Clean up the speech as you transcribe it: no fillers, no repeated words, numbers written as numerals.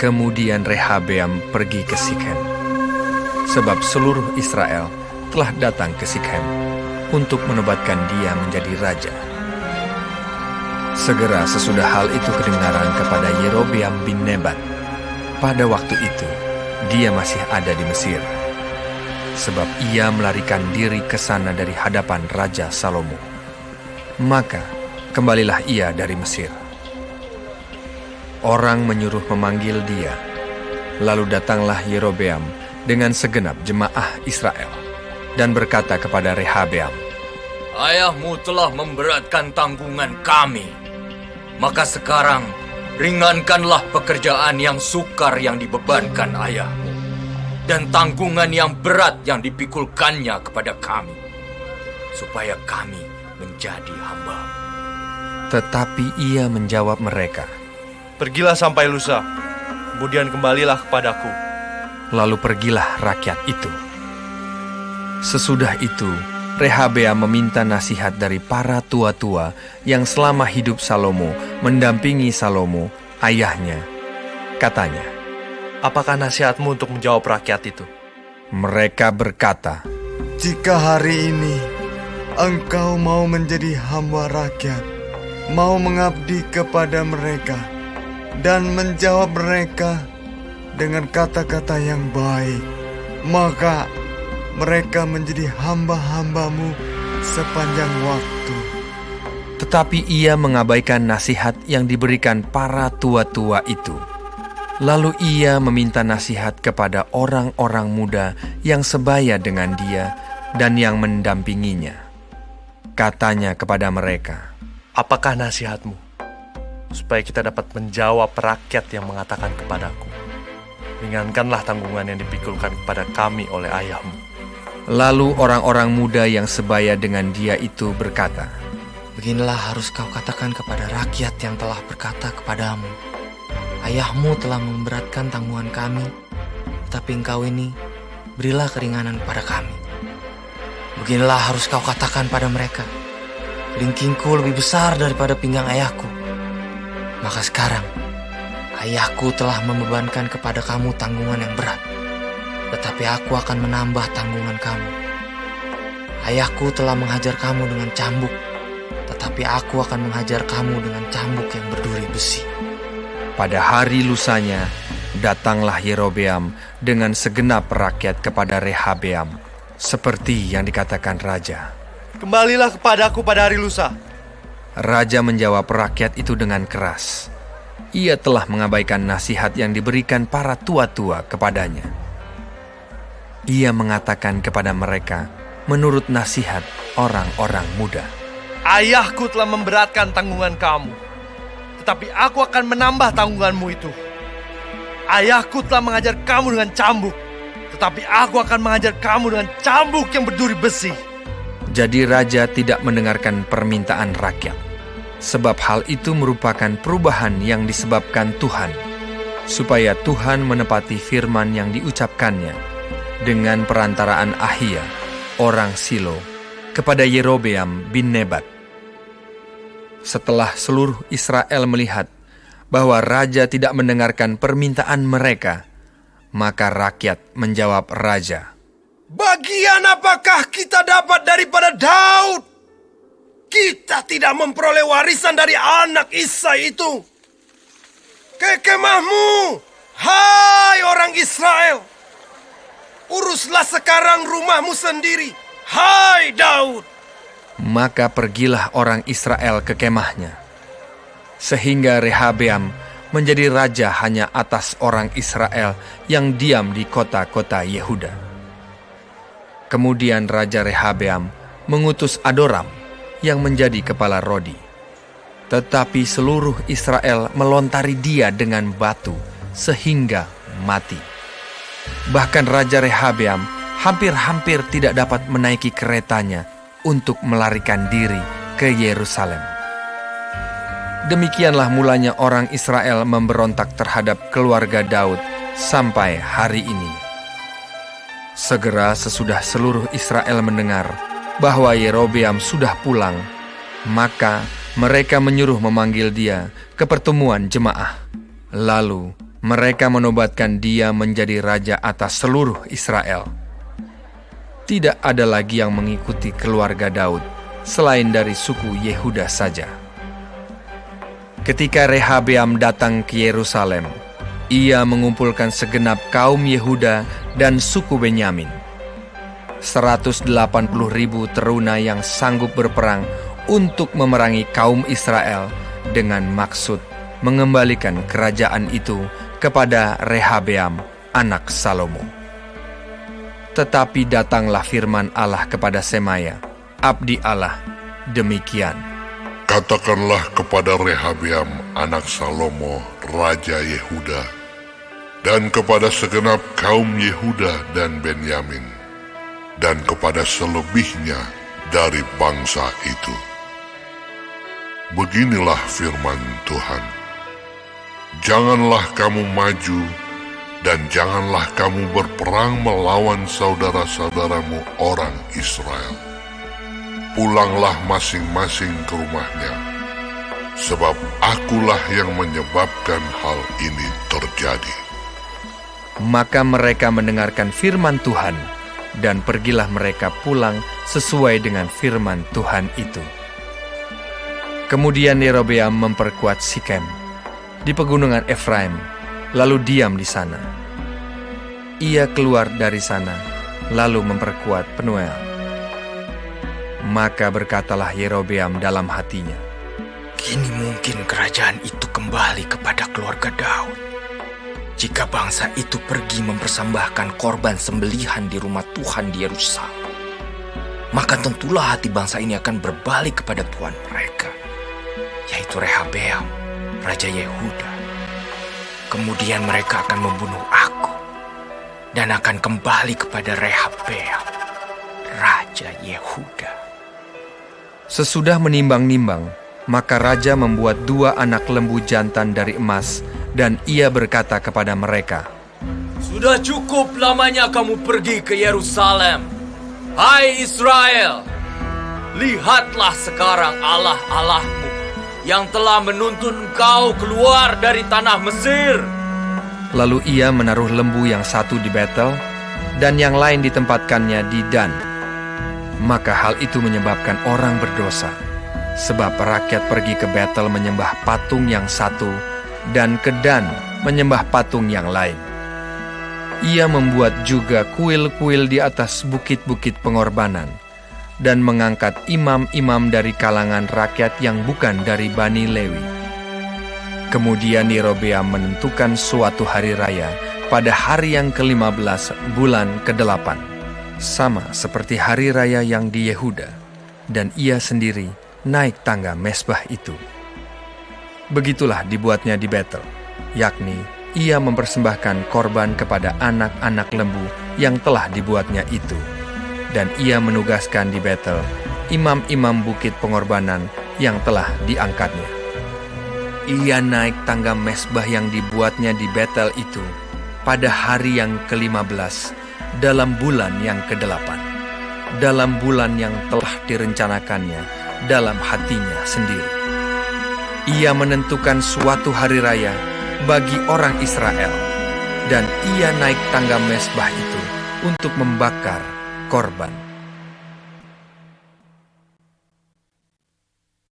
Kemudian Rehabeam pergi ke Sikhem, sebab seluruh Israel telah datang ke Sikhem untuk menobatkan dia menjadi raja. Segera sesudah hal itu kedengaran kepada Yerobeam bin Nebat. Pada waktu itu, dia masih ada di Mesir, sebab ia melarikan diri ke sana dari hadapan Raja Salomo. Maka kembalilah ia dari Mesir. Orang menyuruh memanggil dia. Lalu datanglah Yerobeam dengan segenap jemaah Israel dan berkata kepada Rehabeam, "Ayahmu telah memberatkan tanggungan kami. Maka sekarang ringankanlah pekerjaan yang sukar yang dibebankan ayahmu dan tanggungan yang berat yang dipikulkannya kepada kami, supaya kami menjadi hamba." Tetapi ia menjawab mereka, "Pergilah sampai lusa, kemudian kembalilah kepadaku." Lalu pergilah rakyat itu. Sesudah itu, Rehabeam meminta nasihat dari para tua-tua yang selama hidup Salomo mendampingi Salomo, ayahnya. Katanya, "Apakah nasihatmu untuk menjawab rakyat itu?" Mereka berkata, "Jika hari ini engkau mau menjadi hamba rakyat, mau mengabdi kepada mereka, dan menjawab mereka dengan kata-kata yang baik, maka mereka menjadi hamba-hambamu sepanjang waktu." Tetapi ia mengabaikan nasihat yang diberikan para tua-tua itu. Lalu ia meminta nasihat kepada orang-orang muda yang sebaya dengan dia dan yang mendampinginya. Katanya kepada mereka, "Apakah nasihatmu? Supaya kita dapat menjawab rakyat yang mengatakan kepadaku, ringankanlah tanggungan yang dipikulkan kepada kami oleh ayahmu." Lalu orang-orang muda yang sebaya dengan dia itu berkata, "Beginilah harus kau katakan kepada rakyat yang telah berkata kepadamu, ayahmu telah memberatkan tanggungan kami, tetapi engkau ini berilah keringanan kepada kami. Beginilah harus kau katakan pada mereka, kelingkingku lebih besar daripada pinggang ayahku. Maka sekarang, ayahku telah membebankan kepada kamu tanggungan yang berat, tetapi aku akan menambah tanggungan kamu. Ayahku telah menghajar kamu dengan cambuk, tetapi aku akan menghajar kamu dengan cambuk yang berduri besi." Pada hari lusanya, datanglah Yerobeam dengan segenap rakyat kepada Rehabeam, seperti yang dikatakan raja. "Kembalilah kepadaku pada hari lusa." Raja menjawab rakyat itu dengan keras. Ia telah mengabaikan nasihat yang diberikan para tua-tua kepadanya. Ia mengatakan kepada mereka menurut nasihat orang-orang muda, "Ayahku telah memberatkan tanggungan kamu, tetapi aku akan menambah tanggunganmu itu. Ayahku telah mengajar kamu dengan cambuk, tetapi aku akan mengajar kamu dengan cambuk yang berduri besi." Jadi raja tidak mendengarkan permintaan rakyat, sebab hal itu merupakan perubahan yang disebabkan Tuhan, supaya Tuhan menepati firman yang diucapkannya dengan perantaraan Ahia, orang Silo, kepada Yerobeam bin Nebat. Setelah seluruh Israel melihat bahwa raja tidak mendengarkan permintaan mereka, maka rakyat menjawab raja, "Bagian apakah kita dapat daripada Daud? Kita tidak memperoleh warisan dari anak Isai itu. Ke kemahmu, hai orang Israel. Uruslah sekarang rumahmu sendiri, hai Daud." Maka pergilah orang Israel ke kemahnya, sehingga Rehabeam menjadi raja hanya atas orang Israel yang diam di kota-kota Yehuda. Kemudian Raja Rehabeam mengutus Adoram yang menjadi kepala Rodi. Tetapi seluruh Israel melontari dia dengan batu sehingga mati. Bahkan Raja Rehabeam hampir-hampir tidak dapat menaiki keretanya untuk melarikan diri ke Yerusalem. Demikianlah mulanya orang Israel memberontak terhadap keluarga Daud sampai hari ini. Segera sesudah seluruh Israel mendengar bahwa Yerobeam sudah pulang, maka mereka menyuruh memanggil dia ke pertemuan jemaah. Lalu Mereka menobatkan dia menjadi raja atas seluruh Israel. Tidak ada lagi yang mengikuti keluarga Daud selain dari suku Yehuda saja. Ketika Rehabeam datang ke Yerusalem, ia mengumpulkan segenap kaum Yehuda dan suku Benyamin. 180.000 teruna yang sanggup berperang untuk memerangi kaum Israel dengan maksud mengembalikan kerajaan itu kepada Rehabeam, anak Salomo. Tetapi datanglah firman Allah kepada Semaya, abdi Allah, demikian. Katakanlah kepada Rehabeam, anak Salomo, raja Yehuda, dan kepada segenap kaum Yehuda dan Benyamin, dan kepada selebihnya dari bangsa itu. Beginilah firman Tuhan. Janganlah kamu maju, dan janganlah kamu berperang melawan saudara-saudaramu orang Israel. Pulanglah masing-masing ke rumahnya, sebab akulah yang menyebabkan hal ini terjadi. Maka mereka mendengarkan firman Tuhan, dan pergilah mereka pulang sesuai dengan firman Tuhan itu. Kemudian Yerobeam memperkuat Sikem di pegunungan Efraim, lalu diam di sana. Ia keluar dari sana, lalu memperkuat Penuel. Maka berkatalah Yerobeam dalam hatinya, Kini mungkin kerajaan itu kembali kepada keluarga Daud. Jika bangsa itu pergi mempersembahkan korban sembelihan di rumah Tuhan di Yerusalem, maka tentulah hati bangsa ini akan berbalik kepada Tuhan mereka, yaitu Rehabeam, raja Yehuda. Kemudian mereka akan membunuh aku dan akan kembali kepada Rehabeam, raja Yehuda. Sesudah menimbang-nimbang, maka raja membuat 2 anak lembu jantan dari emas, dan ia berkata kepada mereka, Sudah cukup lamanya kamu pergi ke Yerusalem. Hai Israel, lihatlah sekarang Allah-Allahmu yang telah menuntun engkau keluar dari tanah Mesir. Lalu ia menaruh lembu yang satu di Betel, dan yang lain ditempatkannya di Dan. Maka hal itu menyebabkan orang berdosa, sebab rakyat pergi ke Betel menyembah patung yang satu, dan ke Dan menyembah patung yang lain. Ia membuat juga kuil-kuil di atas bukit-bukit pengorbanan, dan mengangkat imam-imam dari kalangan rakyat yang bukan dari Bani Lewi. Kemudian Yerobeam menentukan suatu hari raya pada hari yang ke-15 bulan ke-8, sama seperti hari raya yang di Yehuda, dan ia sendiri naik tangga mezbah itu. Begitulah dibuatnya di Betel, yakni ia mempersembahkan korban kepada anak-anak lembu yang telah dibuatnya itu. Dan ia menugaskan di Betel imam-imam bukit pengorbanan yang telah diangkatnya. Ia naik tangga mezbah yang dibuatnya di Betel itu pada hari yang ke-15 dalam bulan yang ke-8, dalam bulan yang telah direncanakannya dalam hatinya sendiri. Ia menentukan suatu hari raya bagi orang Israel, dan ia naik tangga mezbah itu untuk membakar korban.